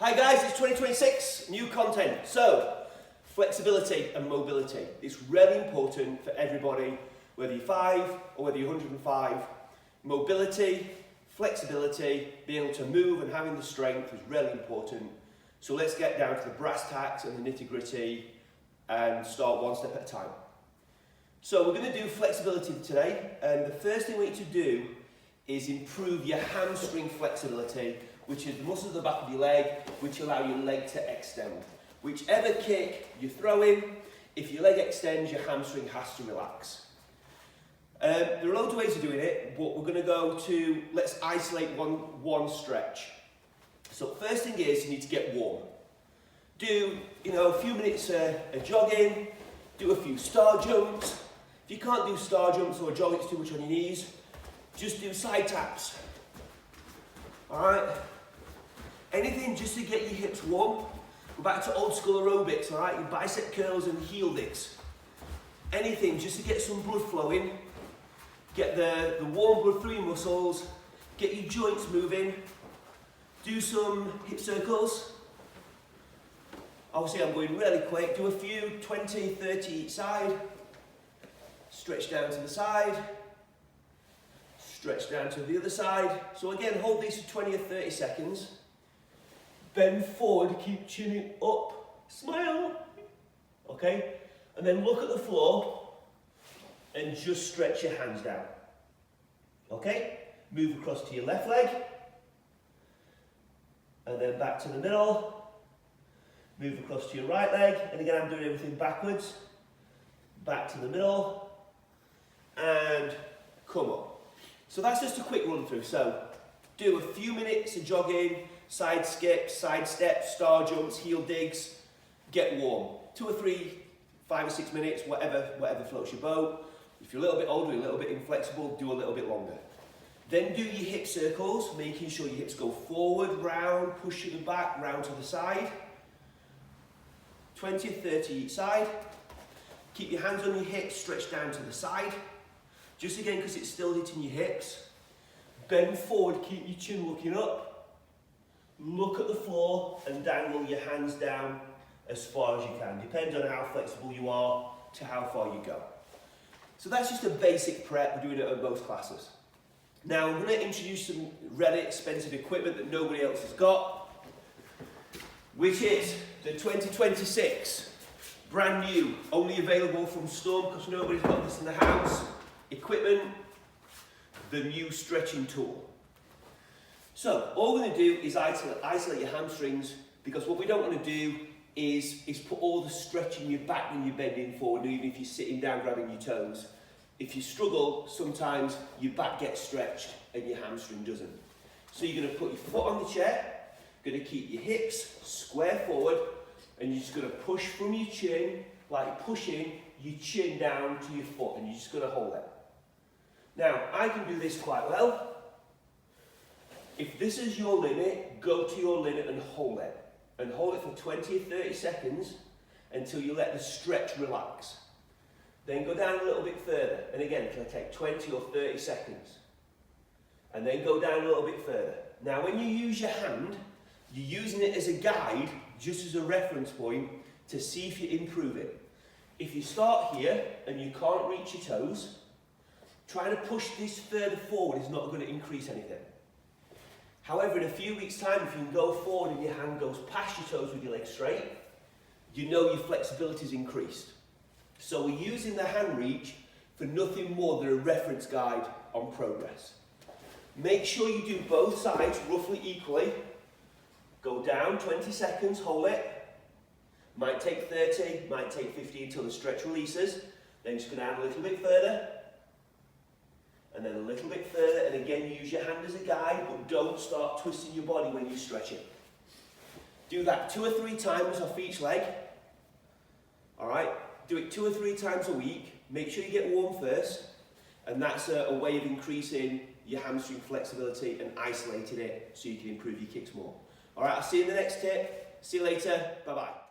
Hi guys, it's 2026, new content. So, flexibility and mobility. It's really important for everybody, whether you're 5 or whether you're 105. Mobility, flexibility, being able to move and having the strength is really important. So let's get down to the brass tacks and the nitty gritty and start one step at a time. So we're going to do flexibility today, and the first thing we need to do is improve your hamstring flexibility, which is the muscles at the back of your leg, which allow your leg to extend. Whichever kick you throw in, if your leg extends, your hamstring has to relax. There are loads of ways of doing it, but we're going to go to, let's isolate one stretch. So first thing is, you need to get warm. Do, a few minutes of jogging, do a few star jumps. If you can't do star jumps or jog, it's too much on your knees, just do side taps. Alright? Anything just to get your hips warm. Go back to old school aerobics, alright? Your bicep curls and heel digs. Anything just to get some blood flowing. Get the warm blood through your muscles. Get your joints moving. Do some hip circles. Obviously I'm going really quick. Do a few, 20, 30 each side. Stretch down to the side. Stretch down to the other side. So again, hold these for 20 or 30 seconds. Bend forward, keep chinning up, smile. Okay? And then look at the floor and just stretch your hands down. Okay? Move across to your left leg. And then back to the middle. Move across to your right leg. And again, I'm doing everything backwards. Back to the middle. And come up. So that's just a quick run through. So do a few minutes of jogging, side skips, side steps, star jumps, heel digs, get warm. 2 or 3, 5 or 6 minutes, whatever floats your boat. If you're a little bit older, a little bit inflexible, do a little bit longer. Then do your hip circles, making sure your hips go forward, round, push to the back, round to the side. 20 or 30 each side. Keep your hands on your hips, stretch down to the side. Just again, because it's still hitting your hips. Bend forward, keep your chin looking up. Look at the floor and dangle your hands down as far as you can. Depends on how flexible you are to how far you go. So that's just a basic prep. We're doing it at most classes. Now I'm going to introduce some really expensive equipment that nobody else has got, which is the 2026, brand new, only available from Storm because nobody's got this in the house. Equipment, the new stretching tool. So all we're going to do is isolate your hamstrings, because what we don't want to do is put all the stretch in your back when you're bending forward, even if you're sitting down grabbing your toes. If you struggle, sometimes your back gets stretched and your hamstring doesn't. So you're going to put your foot on the chair, going to keep your hips square forward, and you're just going to push from your chin, like pushing your chin down to your foot, and you're just going to hold it. Now, I can do this quite well. If this is your limit, go to your limit and hold it. And hold it for 20 or 30 seconds until you let the stretch relax. Then go down a little bit further. And again, it'll take 20 or 30 seconds. And then go down a little bit further. Now, when you use your hand, you're using it as a guide, just as a reference point, to see if you improve it. If you start here and you can't reach your toes, trying to push this further forward is not going to increase anything. However, in a few weeks' time, if you can go forward and your hand goes past your toes with your legs straight, you know your flexibility is increased. So we're using the hand reach for nothing more than a reference guide on progress. Make sure you do both sides roughly equally. Go down 20 seconds, hold it. Might take 30, might take 50 until the stretch releases. Then just go down a little bit further. And then a little bit further, and again use your hand as a guide, but don't start twisting your body when you stretch it. Do that 2 or 3 times off each leg. Alright, do it 2 or 3 times a week. Make sure you get warm first, and that's a way of increasing your hamstring flexibility and isolating it so you can improve your kicks more. Alright, I'll see you in the next tip. See you later. Bye bye.